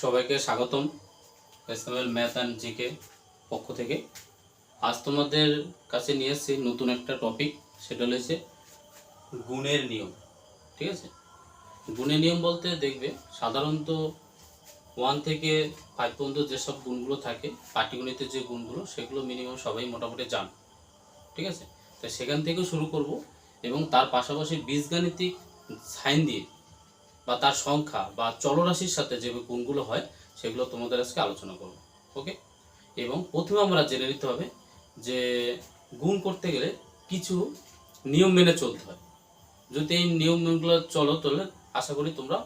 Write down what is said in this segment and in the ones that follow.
সবাইকে স্বাগতম SML math and GK পক্ষ থেকে। আজ তোমাদের কাছে নিয়ে এসেছি নতুন একটা টপিক, সেটা হচ্ছে গুণের নিয়ম। ঠিক আছে, গুণের নিয়ম বলতে দেখবে সাধারণত 1 থেকে 5 পর্যন্ত যেসব গুণগুলো থাকে, পাটিগণিতের যে গুণগুলো, সেগুলো মিনিমাম সবাই মোটামুটি জান। ঠিক আছে, তো সেখান থেকেও শুরু করব এবং তার পাশাপাশি বীজগাণিতিক সাইন দিয়ে বা তার সংখ্যা বা চলরাশির সাথে যে গুণগুলো হয় সেগুলো তোমাদের আজকে আলোচনা করব। ওকে, এবং প্রথমে আমরা জেনে নিতে হবে যে গুণ করতে গেলে কিছু নিয়ম মেনে চলতে হয়। যদি এই নিয়মগুলো চলো তাহলে আশা করি তোমরা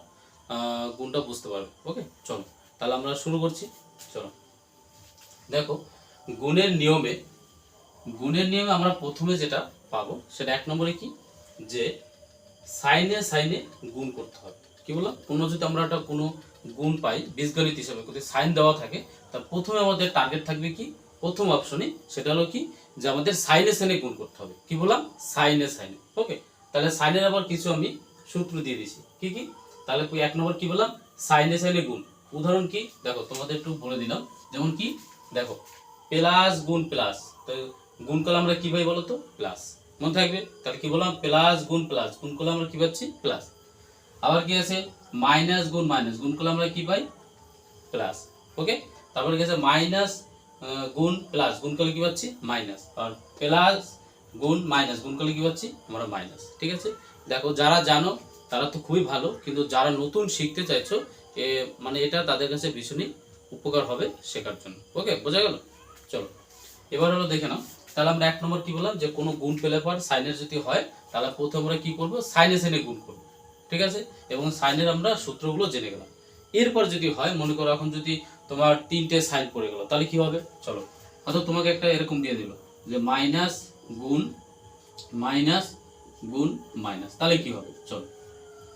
গুণটা বুঝতে পারবে। ওকে, চলো তাহলে আমরা শুরু করছি। চলো দেখো, গুণের নিয়মে আমরা প্রথমে যেটা পাবো সেটা 1 নম্বরে কি, যে সাইনে সাইনে গুণ করতে হবে। কি বললাম, কোনো যদি আমরা একটা কোনো গুণ পাই বীজগণিত হিসাবে, যদি সাইন দেওয়া থাকে, তার প্রথমে আমাদের টার্গেট থাকবে কি, প্রথম অপশনে সেটা হলো কি, যে আমাদের সাইনে সাইনে গুণ করতে হবে। কি বললাম, সাইনে সাইনে। ওকে, তাহলে সাইনের আবার কিছু আমি সূত্র দিয়ে দিয়েছি। কি কি, তাহলে 1 নম্বর কি বললাম, সাইনে সাইনে গুণ। উদাহরণ কি, দেখো তোমাদের একটু বলে দিলাম। যেমন কি, দেখো প্লাস গুণ প্লাস, তো গুণ করলে আমরা কি পাই বলো তো, প্লাস। মনে থাকবে, তাহলে কি বললাম, প্লাস গুণ প্লাস, গুণ করলে আমরা কি পাচ্ছি, প্লাস। আবার কি আছে, মাইনাস গুণ মাইনাস, গুণ করলে আমরা কি পাই, প্লাস। ওকে, তারপরে কি আছে, মাইনাস গুণ প্লাস, গুণ করলে কি পাচ্ছি, মাইনাস। আর প্লাস গুণ মাইনাস, গুণ করলে কি পাচ্ছি আমরা, মাইনাস। ঠিক আছে, দেখো যারা জানো তারা তো খুবই ভালো, কিন্তু যারা নতুন শিখতে চাইছো মানে এটা তাদের কাছে ভীষণই উপকার হবে শেখার জন্য। ওকে, বোঝা গেল। চলো এবার হলো দেখে নাও, তাহলে আমরা 1 নম্বর কি বললাম, যে কোনো গুণ পেলে পর সাইনের যদি হয় তাহলে প্রথমে আমরা কি করব, সাইনে সাইনে গুণ করব। ঠিক আছে, এবং সাইনের আমরা সূত্রগুলো জেনে গেলাম। এরপর যদি হয়, মনে করো এখন যদি তোমার 3টে সাইন পড়ে গেল, তাহলে কি হবে, চলো অথবা তোমাকে একটা এরকম দিয়ে দিল যে মাইনাস গুণ মাইনাস, তাহলে কি হবে, চলো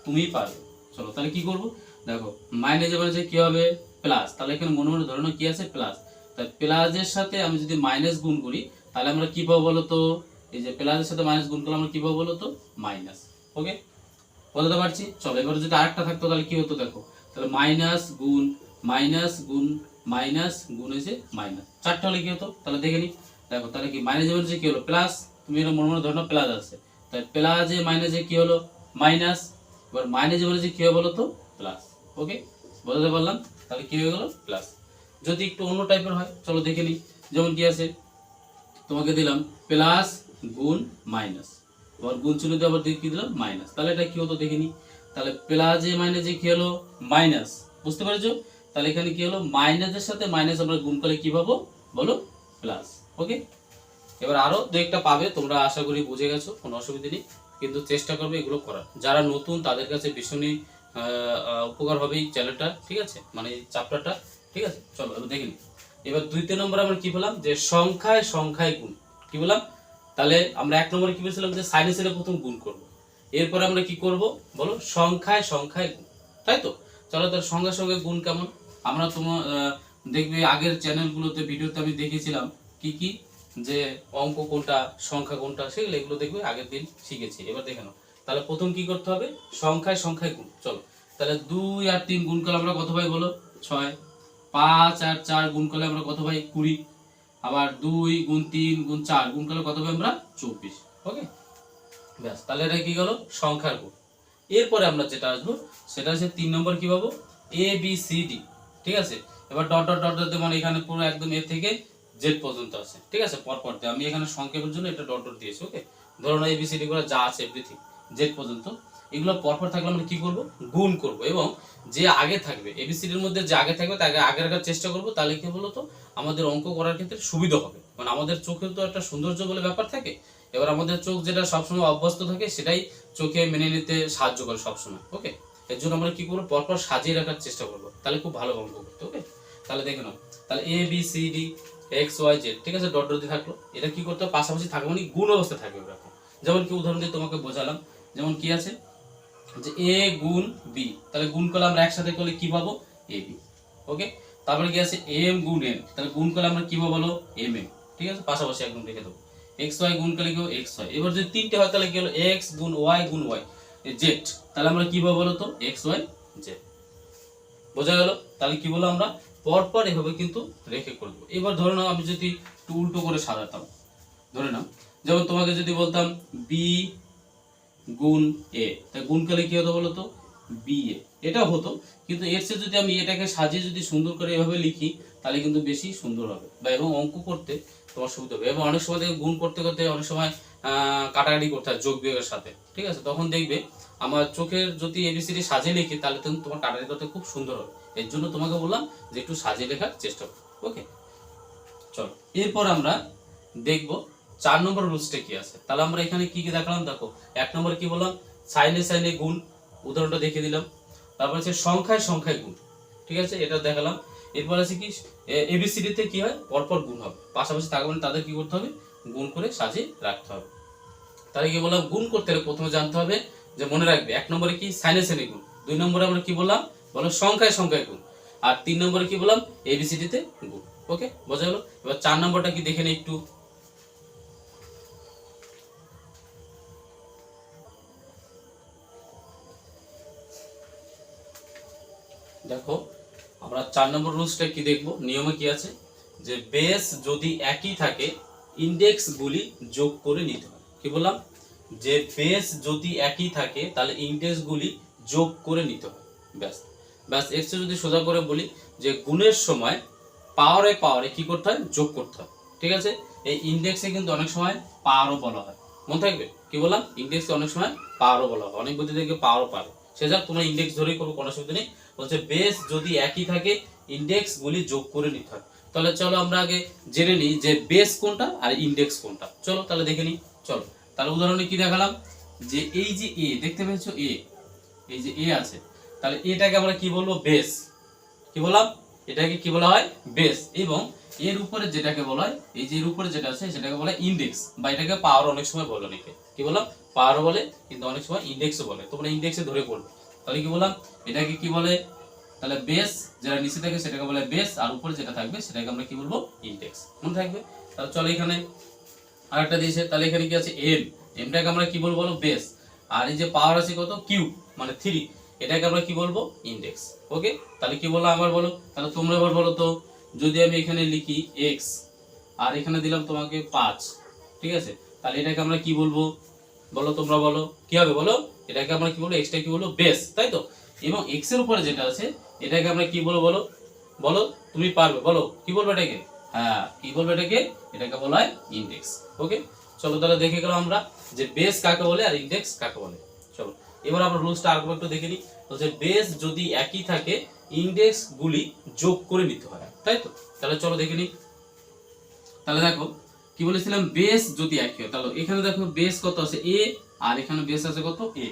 তুমি পারবে। চলো তাহলে কি করব, দেখো মাইনাস এবারে যে কি হবে, প্লাস। তাহলে এখানে মনে মনে ধরে নাও কি আছে, প্লাস। তাই প্লাসের সাথে আমি যদি মাইনাস গুণ করি তাহলে আমরা কি পাবো বলো তো, এই যে প্লাসের সাথে মাইনাস গুণ করলে আমরা কি পাবো বলো তো, মাইনাস। ওকে, বলতে পারছি। চলো এবার যদি আরেকটা থাকতো তাহলে কি হতো, দেখো তাহলে মাইনাস গুণ মাইনাস গুণ হয়েছে মাইনাস, 4টে হলে কি হতো, তাহলে দেখে নি। দেখো তাহলে কি, মাইনাস এবার যে কি হলো, প্লাস। তুমি এটা মনে মনে ধরো না, প্লাস আছে, তাই প্লাসে মাইনাসে কি হলো, মাইনাস। এবার মাইনাস এবারে যে কি হবে বলো তো, প্লাস। ওকে, বলতে পারলাম, তাহলে কি হয়ে গেল, প্লাস। যদি একটু অন্য টাইপের হয় চলো দেখে নিই। যেমন কি আছে, তোমাকে দিলাম প্লাস গুণ মাইনাস, আবার গুণ চিহ্ন দিয়ে আবার কি দিলাম, মাইনাস। তাহলে এটা কি হতো দেখে নিই। তাহলে প্লাসে মাইনাসে কি হলো, মাইনাস। বুঝতে পেরেছো, তাহলে এখানে কি হলো, মাইনাসের সাথে মাইনাস আমরা গুণ করলে কি পাবো বলো, প্লাস। ওকে, এবার আরো দু একটা পাবে, তোমরা আশা করি বুঝে গেছো, কোনো অসুবিধা নেই, কিন্তু চেষ্টা করবে এগুলো করার। যারা নতুন তাদের কাছে ভীষণই উপকার হবে এই চ্যানেলটা। ঠিক আছে, মানে এই চ্যাপ্টারটা। ঠিক আছে, চলো এবার দেখে নিই। এবার 2 নম্বর আমরা কি বললাম, যে সংখ্যায় সংখ্যায় গুণ। কি বললাম, তাহলে আমরা 1 নম্বরে কি বলেছিলাম, যে সাইনে সাইনে প্রথম গুণ করব। এরপরে আমরা কি করব বলো, সংখ্যায় সংখ্যায় গুণ। তাই তো, চলো তার সঙ্গে সঙ্গে গুণ কেমন, আমরা তোমার দেখবে আগের চ্যানেলগুলোতে ভিডিওতে আমি দেখিয়েছিলাম কি কি, যে অঙ্ক কোনটা সংখ্যা কোনটা, সেগুলো এগুলো দেখবে আগের দিন শিখেছি। এবার দেখে নাও, তাহলে প্রথম কি করতে হবে, সংখ্যায় সংখ্যায় গুণ। চলো তাহলে 2 আর 3 গুণ করলে আমরা কত পাই বলো, 6। 5 আর 4 গুণ করলে আমরা কত পাই, 20। আবার 2 গুণ 3 গুণ 4 গুণ করলে কত পাই আমরা, 24। ওকে, ব্যাস, তাহলে এটা কি গেল, সংখ্যার গুণ। এরপরে আমরা যেটা আসবো সেটা হচ্ছে 3 নম্বর কি পাবো, এ বি সি ডি। ঠিক আছে, এবার ডট ডট ডট ডট, মানে এখানে পুরো একদম এ থেকে জেড পর্যন্ত আছে। ঠিক আছে, পরপর দিয়ে আমি এখানে সংক্ষেপের জন্য এটা ডট ডট দিয়েছি। ওকে, ধরুন এ বি সি ডি করে যা আছে এভরিথিং জেড পর্যন্ত, এগুলো পরপর থাকলে আমরা কি করব, গুণ করব। এবং যে আগে থাকবে এবিসিডির মধ্যে, যে আগে থাকবে তাকে আগে রাখার চেষ্টা করব। তাহলে কি বলতো, আমাদের অঙ্ক করার ক্ষেত্রে সুবিধা হবে। মানে আমাদের চোখে তো একটা সৌন্দর্য বলে ব্যাপার থাকে। এবার আমাদের চোখ যেটা সবসময় অভ্যস্ত থাকে সেটাই চোখে মেনে নিতে সাহায্য করে সবসময়। ওকে, এর জন্য আমরা কি করবো, পরপর সাজিয়ে রাখার চেষ্টা করবো, তাহলে খুব ভালো অঙ্ক করতে। ওকে, তাহলে দেখে নাও, তাহলে A B C D X Y Z. ঠিক আছে, ডট ডট দিয়ে থাকলো, এটা কি করতে হবে, পাশাপাশি থাকবে, মানে গুণ অবস্থা থাকবে এরকম। যেমন কি উদাহরণ দিয়ে তোমাকে বোঝালাম, যেমন কি আছে, যে এ গুণ বি, তাহলে গুণ করলে আমরা একসাথে করলে কি পাবো, এ বি। ওকে, তারপরে কি আছে, এম গুণ এন, তাহলে গুণ করলে আমরা কি পাবো বলো, এম এম। ঠিক আছে, পাশাপাশি একদম রেখে দেবো। এক্স ওয়াই গুণ করলে কি হবে, এক্স ওয়াই। এবার যদি 3টে হয় তাহলে কি হলো, এক্স গুণ ওয়াই জেড, তাহলে আমরা কি পাবো বলো তো, এক্স ওয়াই জেড। বোঝা গেল? তাহলে কি বলবো আমরা পরপর এভাবে কিন্তু রেখে করে দেবো। এবার ধরে নাও আমি যদি একটু উল্টো করে সাজাতাম, ধরে নাও যেমন তোমাকে যদি বলতাম বি গুণ এ, তাই গুণ করলে কি হতো বলো তো, বি এ, এটাও হতো, কিন্তু এর চেয়ে যদি আমি এটাকে সাজিয়ে যদি সুন্দর করে এভাবে লিখি তাহলে কিন্তু বেশি সুন্দর হবে, বা এবং অঙ্ক করতে তোমার সুবিধা হবে। এবং অনেক সময় দেখবে গুণ করতে করতে অনেক সময় কাটাকাটি করতে হয় যোগ বিয়োগের সাথে, ঠিক আছে, তখন দেখবে আমার চোখের যদি এবিসিডি সাজিয়ে লিখি তাহলে কিন্তু তোমার কাটাকাটি করতে খুব সুন্দর হবে। এর জন্য তোমাকে বললাম যে একটু সাজিয়ে লেখার চেষ্টা করো। ওকে, চলো এরপর আমরা দেখব 4 নম্বর রুলসটা কি আছে। তাহলে আমরা এখানে কি কি দেখলাম দেখো, 1 নম্বরে কি বললাম, সাইনে সাইনে গুণ, উদাহরণটা দেখিয়ে দিলাম। তারপর হচ্ছে সংখ্যায় সংখ্যায় গুণ, ঠিক আছে, এটা দেখালাম। এরপর আছে কি এবিসিডি তে কি হয়, পরপর গুণ হবে, পাশাপাশি থাকবে মানে তাদের কি করতে হবে, গুণ করে সাজিয়ে রাখতে হবে। তাহলে কি বললাম, গুণ করতে হলে প্রথমে জানতে হবে যে মনে রাখবে 1 নম্বরে কি সাইনে সাইনে গুণ, 2 নম্বরে আমরা কি বললাম বলো সংখ্যায় সংখ্যায় গুণ, আর 3 নম্বরে কি বললাম এবিসিডি তে গুণ। ওকে, বোঝা গেল? এবার 4 নম্বরটা কি দেখে নেই একটু। দেখো আমরা 4 নম্বর রুলসটা কি দেখব, নিয়মে কি আছে যে বেস যদি একই থাকে ইনডেক্স গুলি যোগ করে নিতে হয়। কি বললাম, যে বেস যদি একই থাকে তাহলে ইনডেক্স গুলি যোগ করে নিতে হয়। ব্যাস ব্যাস, এর চেয়ে যদি সোজা করে বলি যে গুণের সময় পাওয়ারে পাওয়ারে কি করতে হয়, যোগ করতে হয়। ঠিক আছে, এই ইনডেক্সে কিন্তু অনেক সময় পাওয়ারও বলা হয়, মনে থাকবে কি বললাম, ইনডেক্সে অনেক সময় পাওয়ারও বলা হয়, অনেক বুদ্ধি থেকে পাওয়ারও পাবে, সে যাক তোমরা ইনডেক্স ধরেই করবো, কোনো অসুবিধা নেই। বলছে বেস যদি একই থাকে ইনডেক্স গুলি যোগ করে নিতে হয়। তাহলে চলো আমরা আগে জেনে নিই যে বেস কোনটা আর ইনডেক্স কোনটা। চলো তাহলে দেখে নিই। চলো তাহলে উদাহরণে কি দেখালাম, যে এই যে এ দেখতে পেয়েছো, এ, এই যে এ আছে, তাহলে এটাকে আমরা কি বলবো, বেস। কি বললাম, এটাকে কি বলা হয়, বেস। এবং এর উপরে যেটাকে বলা হয়, এই যে এর উপরে যেটা আছে সেটাকে বলা হয় ইনডেক্স, বা এটাকে পাওয়ার অনেক সময় বলে অনেকে। কি বললাম, পাওয়ারও বলে, কিন্তু অনেক সময় ইনডেক্সও বলে, তোমরা ইনডেক্সে ধরে পড়বে। তাহলে কি বললাম, এটাকে কি বলে, তাহলে বেস যেটা নিচে থাকে সেটাকে বলে বেস, আর উপরে যেটা থাকবে সেটাকে আমরা কি বলবো, ইনডেক্স, মনে থাকবে। তাহলে চলো এখানে আরেকটা দিয়েছে, তাহলে এখানে কি আছে এম, এমটাকে আমরা কি বলবো বলো, বেস। আর এই যে পাওয়ার আছে কত, কিউব মানে 3, এটাকে আমরা কি বলবো, ইনডেক্স। ওকে, তাহলে কি বললাম আবার বলো, তাহলে তোমরা এবার বলো তো, যদি আমি এখানে লিখি x আর এখানে দিলাম তোমাকে 5, ঠিক আছে, তাহলে এটাকে আমরা কি বলবো বলো, তোমরা বলো কি হবে বলো, এটাকে আমরা কি বলবো, এক্সটা কি বলবো, বেস, তাই তো। এবং এক্স এর উপরে যেটা আছে এটাকে আমরা কি বলবো বলো, বলো তুমি পারবে, বলো কি বলবো এটাকে, হ্যাঁ কি বলবো এটাকে, এটাকে বলা হয় ইনডেক্স। ওকে, চলো তাহলে দেখে গেলাম আমরা যে বেস কাকে বলে আর ইনডেক্স কাকে বলে। চলো এবার আমরা রুলসটা আরেকবার একটু দেখে নিই। বলছে বেস যদি একই থাকে ইনডেক্স গুলি যোগ করে নিতে হয়, তাই তো। তাহলে চলো দেখে নিই। তাহলে দেখো কি বলেছিলাম, বেস যদি একই হয়, তাহলে এখানে দেখো বেস কত আছে এ, আর এখানে বেস আছে কত এ।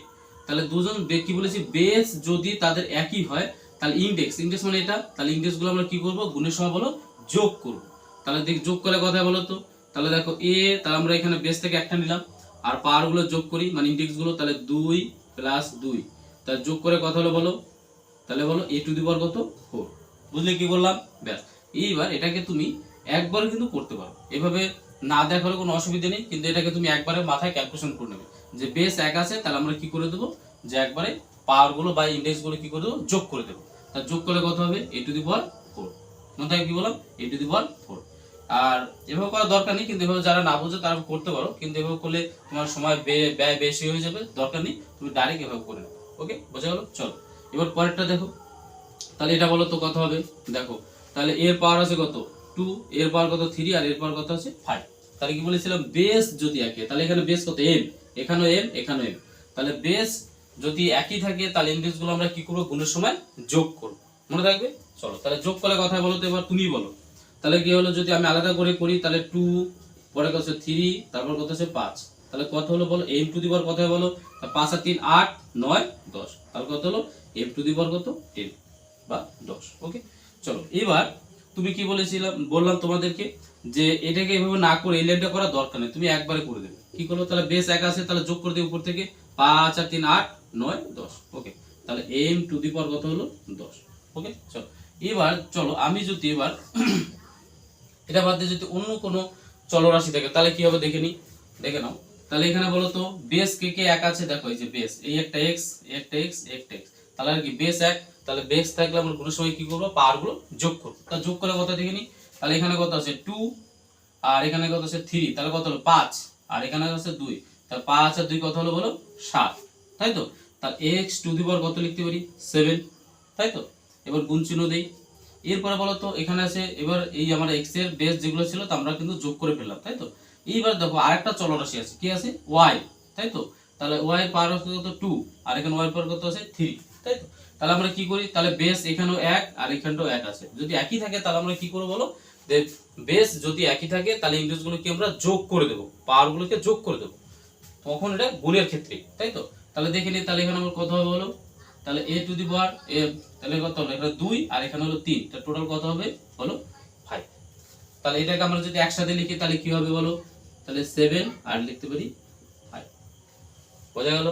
তাহলে দুজন কি বলেছি, বেস যদি তাদের একই হয় তাহলে ইনডেক্স, ইনডেক্স মানে এটা, তাহলে ইনডেক্স গুলো আমরা কি করব, গুণের সময় বলো যোগ করব। তাহলে দেখ যোগ করে কথা বলো তো, তাহলে দেখো এ, তাহলে আমরা এখানে বেস থেকে একটা নিলাম, আর পাওয়ার গুলো যোগ করি মানে ইনডেক্স গুলো, তাহলে 2 + 2, তাহলে যোগ করে কথা হলো বলো, তাহলে বলো a টু দি পাওয়ার কত 4। বুঝলে কি বললাম, ব্যাস। এইবার এটাকে তুমি একবার কিন্তু করতে পারো, এভাবে না দেখালে কোনো অসুবিধা নেই, কিন্তু এটাকে তুমি একবারে মাথায় ক্যালকুলেশন করে নেবে যে বেস এক আছে, তাহলে আমরা কি করে দেবো, যে একবারে পাওয়ার গুলো বা ইনডেক্স গুলো কি করে দেবো, যোগ করে দেবো। তাহলে যোগ করলে কত হবে, a টু দি পাওয়ার 4। মনে থাকে কি বললাম, a টু দি পাওয়ার 4। আর এভাবে করার দরকার নেই, কিন্তু এভাবে যারা না বোঝে তারা করতে পারো, কিন্তু এভাবে করলে তোমার সময় ব্যয় বেশি হয়ে যাবে, দরকার নেই, তুমি ডাইরেক্ট এভাবে করে নেবে। ওকে, বোঝা গেল? চলো এবার পরেরটা দেখো, তাহলে এটা বলো তো কত হবে, দেখো তাহলে এর পাওয়ার আছে কত 2, এর পাওয়ার কত 3, আর এর পাওয়ার কত আছে 5। তাহলে কি বলেছিলাম, বেস যদি একই, তাহলে এখানে বেস কত m, এখানেও m এখানেও m, তাহলে বেস যদি একই থাকে তাহলে ইনডেক্স গুলো আমরা কি করব, গুণের সময় যোগ করব, মনে থাকবে। চলো তাহলে যোগ করলে কথা বলো তো, এবার তুমি বলো। তাহলে কি হলো, যদি আমি আলাদা করে করি তাহলে 2, পরে কত আছে 3, তারপর কত আছে 5, তাহলে কত হলো বলো, m টু দি পাওয়ার কত বলো, 5 আর 3 8 9 10, তাহলে কত হলো m টু দি পাওয়ার কত 10 বা 10। ওকে, চলো এবার তুমি কি বলেছিলাম, বললাম তোমাদেরকে যে এটাকে এভাবে না করে এই লাইনটা করার দরকার নেই, তুমি একবারে করে দেবে। কি করলো, তাহলে বেস এক আছে, তাহলে যোগ করে দিই উপর থেকে 5 আর 3 8 9 10। ওকে, তাহলে m টু দি পাওয়ার কত হলো 10। ওকে, চলো এবার চলো আমি যদি এবার এটা বাদ দিয়ে যদি অন্য কোনো চলরাশি থাকে তাহলে কি হবে দেখে নিই, দেখে নাও। তাহলে এখানে বলো তো বেস কে কে এক আছে, দেখো এই যে বেস, এই একটা x, এই একটা x, একটা x, তাহলে আর কি বেস 1, তাহলে বেস থাকলে আমরা গুণের সময় কি করবো, পাওয়ারগুলো যোগ করবো। তা যোগ করে কত দেখে নি, তাহলে এখানে কত আছে 2, আর এখানে কত আছে 3, তাহলে কত হলো 5, আর এখানে আছে 2, তাহলে 5 আর 2 কত হলো বলো 7, তাই তো। তাহলে x টু দি পাওয়ার কত লিখতে পারি 7, তাই তো। এবার গুণ চিহ্ন দেই। এরপরে বলো তো এখানে আছে, এবার এই আমার x এর বেস যেগুলো ছিল তা আমরা কিন্তু যোগ করে ফেললাম, তাই তো। এইবার দেখো আরেকটা চলরাশি আছে, কি আছে y, তাই তো। তাহলে y এর পাওয়ার কত 2, আর এখানে y এর পাওয়ার কত আছে 3, তাই তো। তাহলে আমরা কি করি, তাহলে বেস এখানেও 1 আর এখানটাও 1 আছে, যদি একই থাকে তাহলে আমরা কি করব বলো, যে বেস যদি একই থাকে তাহলে ইনডেক্সগুলোকে আমরা যোগ করে দেব, পাওয়ারগুলোকে যোগ করে দেব, তখন এটা গুণের ক্ষেত্রে, তাই তো। তাহলে দেখে নিই, তাহলে এখানে আমার কত হবে বলো, তাহলে a to the power a, তাহলে কত হলো, এটা 2 আর এখানে হলো 3, তাহলে টোটাল কত হবে বলো 5। তাহলে এটাকে আমরা যদি একসাথে লিখি তাহলে কি হবে বলো, তাহলে 7 আর লিখতে পারি 5, বোঝা গেল।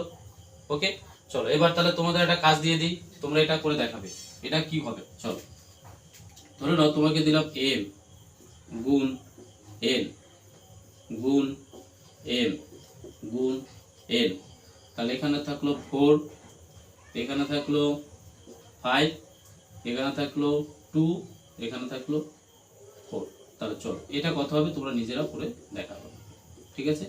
ওকে, চলো এবার তাহলে তোমাদের একটা কাজ দিয়ে দিই, তোমরা এটা করে দেখাবে এটা কি হবে। চলো ধরে নাও তোমাকে দিলাম m গুণ n গুণ m গুণ n, তাহলে এখানে থাকলো 4, এখানে থাকলো 5, এখানে থাকলো 2, এখানে থাকলো 4। তাহলে চলো এটা কত হবে তোমরা নিজেরা করে দেখাবে, ঠিক আছে,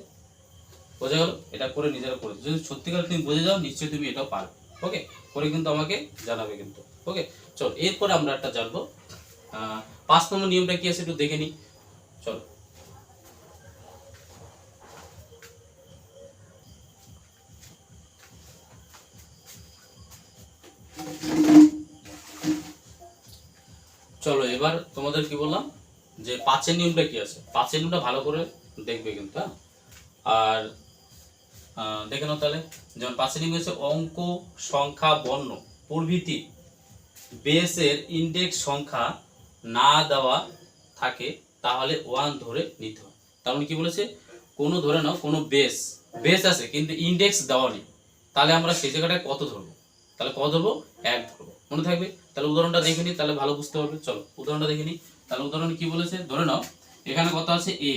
বোঝা গেল। এটা করে নিজেরা করে, যদি সত্যিকার তুমি বুঝে যাও নিশ্চয়ই তুমি এটাও পারবে। ওকে, করে কিন্তু আমাকে জানাবে কিন্তু। ওকে, চলো এরপরে আমরা একটা জানবো 5 নম্বর নিয়মটা কি আছে একটু দেখে নিই। চলো চলো এবার তোমাদের কি বললাম যে 5 নিয়মটা কি আছে, 5 নিয়মটা ভালো করে দেখবে কিন্তু, হ্যাঁ। আর দেখে নাও তাহলে, যেমন 5 নিয়ম হচ্ছে অঙ্ক, সংখ্যা, বর্ণ প্রভৃতি বেসের ইনডেক্স সংখ্যা না দেওয়া থাকে তাহলে 1 ধরে নিতে হয়। তার মানে কি বলেছে, কোনো ধরে নাও কোনো বেস আছে কিন্তু ইনডেক্স দেওয়া নেই, তাহলে আমরা সেই জায়গাটায় কত ধরবো, তাহলে কত ধরবো 1 ধরবো, মনে থাকবে। তাহলে উদাহরণটা দেখে নিই, তাহলে ভালো বুঝতে পারবে। চলো উদাহরণটা দেখে নিই। তাহলে উদাহরণে কি বলেছে, ধরে নাও এখানে কত আছে a,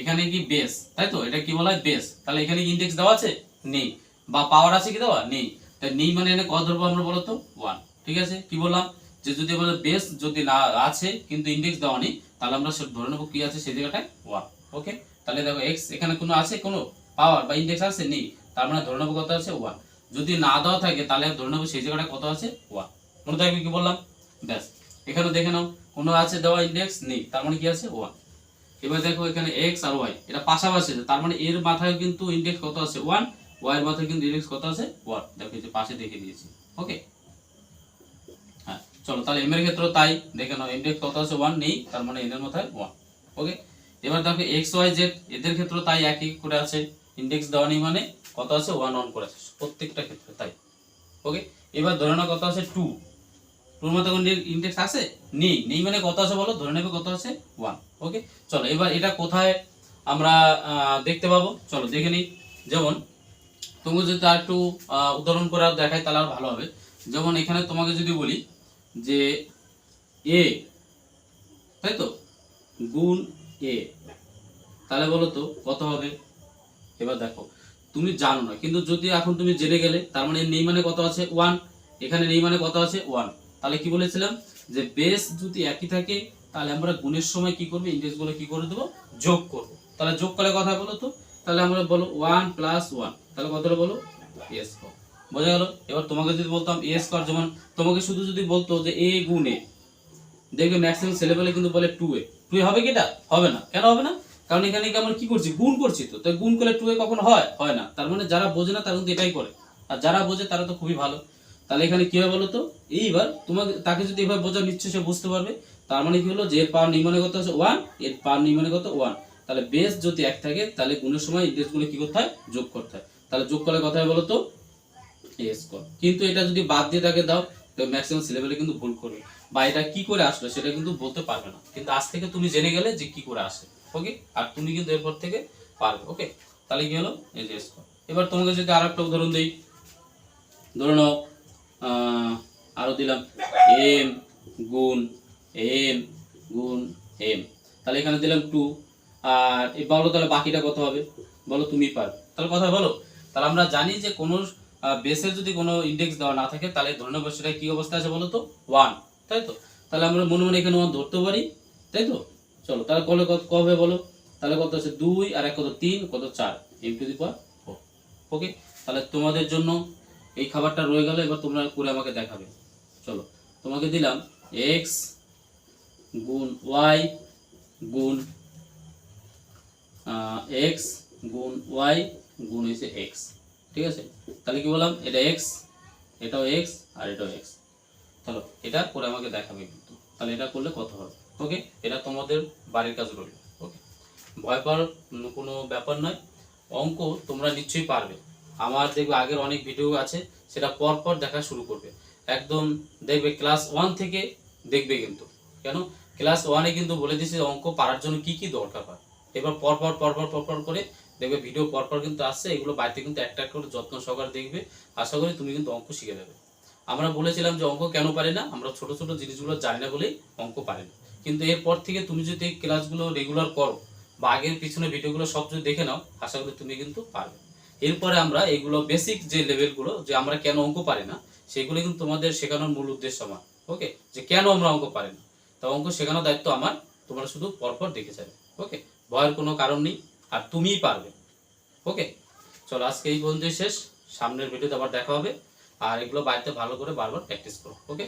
এখানে কি বেস, তাই তো, এটা কি বলা হয় বেস, তাহলে এখানে ইনডেক্স দেওয়া আছে নেই, বা পাওয়ার আছে কি দেওয়া নেই, তাই নেই মানে এখানে কত ধরবো আমরা বলো তো 1, ঠিক আছে। কি বললাম যে যদি আমাদের বেস যদি না আছে কিন্তু ইনডেক্স দেওয়া নেই তাহলে আমরা ধরে নেবো কি আছে সেই জায়গাটায় 1। ওকে, তাহলে দেখো x এখানে কোনো আছে কোনো পাওয়ার বা ইনডেক্স আছে নেই, তার মানে ধরে নেবো কত আছে 1, যদি না দেওয়া থাকে তাহলে ধরে নেবো সেই জায়গাটায় কত আছে 1, মনে থাকবে কি বললাম। ব্যাস, এখানে দেখে নাও কোনো আছে দেওয়া ইনডেক্স নেই, তার মানে কি আছে 1। এবার দেখো এখানে x আর y এটা পাশাপাশি আছে, তার মানে এর মাথায় কিন্তু ইনডেক্স কত আছে 1, y এর মাথায় কিন্তু ইনডেক্স কত আছে 1, দেখো এই যে পাশে দেখে দিয়েছি। ওকে, হ্যাঁ চলো তাহলে m এর ক্ষেত্রেও তাই, দেখে নাও ইনডেক্স কত আছে 1 নেই, তার মানে n এর মাথায় 1। ওকে, এবার দেখো x y z এদের ক্ষেত্রেও তাই একই করে আছে, ইনডেক্স দেওয়া নেই মানে কত আছে 1 1 করে আছে প্রত্যেকটা ক্ষেত্রে তাই। ওকে, এবার ধরে নাও কত আছে 2, টুর মধ্যে কোন ইনডেক্স আছে নেই, নেই মানে কত আছে বলো, ধরে নেবে কত আছে 1। ওকে, চলো এবার এটা কোথায় আমরা দেখতে পাবো, চলো দেখে নিই। যেমন তুমি যদি আর একটু উদাহরণ করে আর দেখাই তাহলে আর ভালো হবে। যেমন এখানে তোমাকে যদি বলি যে a, তাই তো, গুণ a, তাহলে বলো তো কত হবে। এবার দেখো তুমি জানো না কিন্তু যদি এখন তুমি জেনে গেলে তার মানে নেই মানে কত আছে 1, এখানে নেই মানে কত আছে 1, তাহলে কি বলেছিলাম যে বেস যদি একই থাকে তাহলে আমরা গুণের সময় কি করব, ইনডেক্স গুলো কি করে দেবো যোগ করব। তাহলে যোগ করে কথা বলো তো, তাহলে আমরা বলো 1 + 1, তাহলে কত হলো বলো a স্কয়ার, বোঝা গেল। এবার তোমাকে যদি বলতাম a স্কয়ার, যেমন তোমাকে শুধু যদি বলতো যে a গুণ a, দেখবে ম্যাক্সিমাম ছেলেপেলে কিন্তু বলে 2a, 2a হবে কি, এটা হবে না, কেন হবে না, কারণ এখানে কি আমরা কি করছি গুণ করছি, তো তাই গুণ করলে 2a কখনো হয় হয় না, তার মানে যারা বোঝে না তারা কিন্তু এটাই করে, আর যারা বোঝে তারা তো খুবই ভালো। তাহলে এখানে কি হবে বলো তো, এইবার তোমাকে তাকে যদি এভাবে বোঝাও নিশ্চয়ই সে বুঝতে পারবে। তার মানে কি হলো যে এর পাওয়ার নির্মাণে কত আছে 1, এর পাওয়ার নির্মাণে কত 1, তাহলে বেস যদি এক থাকে তাহলে গুণের সময় ইনডেক্স গুলো কি করতে হয় যোগ করতে হয়, তাহলে যোগ করলে কথা হয় বলো তো a স্কয়ার। কিন্তু এটা যদি বাদ দিয়ে তাকে দাও তো ম্যাক্সিমাম ছেলেপেলে কিন্তু ভুল করবে, বা এটা কি করে আসলো সেটা কিন্তু বলতে পারবে না, কিন্তু আজ থেকে তুমি জেনে গেলে যে কি করে আসে। ওকে, আর তুমি কিন্তু এরপর থেকে পারবে। ওকে, তাহলে কি হলো এই যে স্কয়ার। এবার তোমাকে যদি আরেকটা উদাহরণ দেই, ধরে নাও আরো দিলাম m গুণ m গুণ m, তাহলে এখানে দিলাম 2, আর এই বলো তাহলে বাকিটা কত হবে বলো, তুমি পারবে, তাহলে কথা বলো। তাহলে আমরা জানি যে কোনো বেসের যদি কোনো ইন্ডেক্স দেওয়া না থাকে তাহলে ধরে নেবো সেটা কি অবস্থা আছে বলো তো 1, তাই তো? তাহলে আমরা মনে মনে এখানে 1 ধরতে পারি, তাই তো? চলো তাহলে কলে কত হবে বলো, তাহলে কত আছে 2 আর এক কত 3 কত 4 m⁴। ওকে, তাহলে তোমাদের জন্য এই খাবারটা রয়ে গেল, এবার তোমরা করে আমাকে দেখাবে। চলো তোমাকে দিলাম x গুণ y গুণ x গুণ y গুণ হচ্ছে x, ঠিক আছে? তাহলে কি বললাম, এটা x, এটাও x আর এটাও x। চলো এটা করে আমাকে দেখাবে কিন্তু, তাহলে এটা করলে কত হবে। ওকে, এটা তোমাদের বাড়ির কাজ রইল। ওকে, ভয় পাওয়ার কোনো ব্যাপার নয়, অঙ্ক তোমরা নিশ্চয়ই পারবে। আমার দেখবে আগের অনেক ভিডিও আছে, সেটা পরপর দেখা শুরু করবে, একদম দেখবে ক্লাস 1 থেকে দেখবে কিন্তু। কেন, ক্লাস 1-এ কিন্তু বলে দিয়েছে অঙ্ক পারার জন্য কি কি দরকার হয়। এবার পরপর পরপর পরপর করে দেখবে ভিডিও পরপর কিন্তু আসছে, এগুলো বাড়িতে কিন্তু একটা একটা করে যত্ন সহকারে দেখবে। আশা করি তুমি কিন্তু অঙ্ক শিখে যাবে। আমরা বলেছিলাম যে অঙ্ক কেন পারি না, আমরা ছোট ছোট জিনিসগুলো জানি না বলেই অঙ্ক পারি না। কিন্তু এরপর থেকে তুমি যদি এই ক্লাসগুলো রেগুলার করো বা আগের পিছনে ভিডিওগুলো সব যদি দেখে নাও, আশা করি তুমি কিন্তু পারবে। এরপরে আমরা এইগুলো বেসিক যে লেভেলগুলো, যে আমরা কেন অঙ্ক পারি না, সেগুলো কিন্তু তোমাদের শেখানোর মূল উদ্দেশ্য আমার। ওকে, যে কেন আমরা অঙ্ক পারি না, তা অঙ্ক শেখানোর দায়িত্ব আমার, তোমরা শুধু পরপর দেখে যাবে। ওকে, ভয়ের কোনো কারণ নেই, আর তুমিই পারবে। ওকে, চলো আজকে এই পর্যন্তই শেষ, সামনের ভিডিওতে আবার দেখা হবে। আর এগুলো বাড়িতে ভালো করে বারবার প্র্যাকটিস করো। ওকে।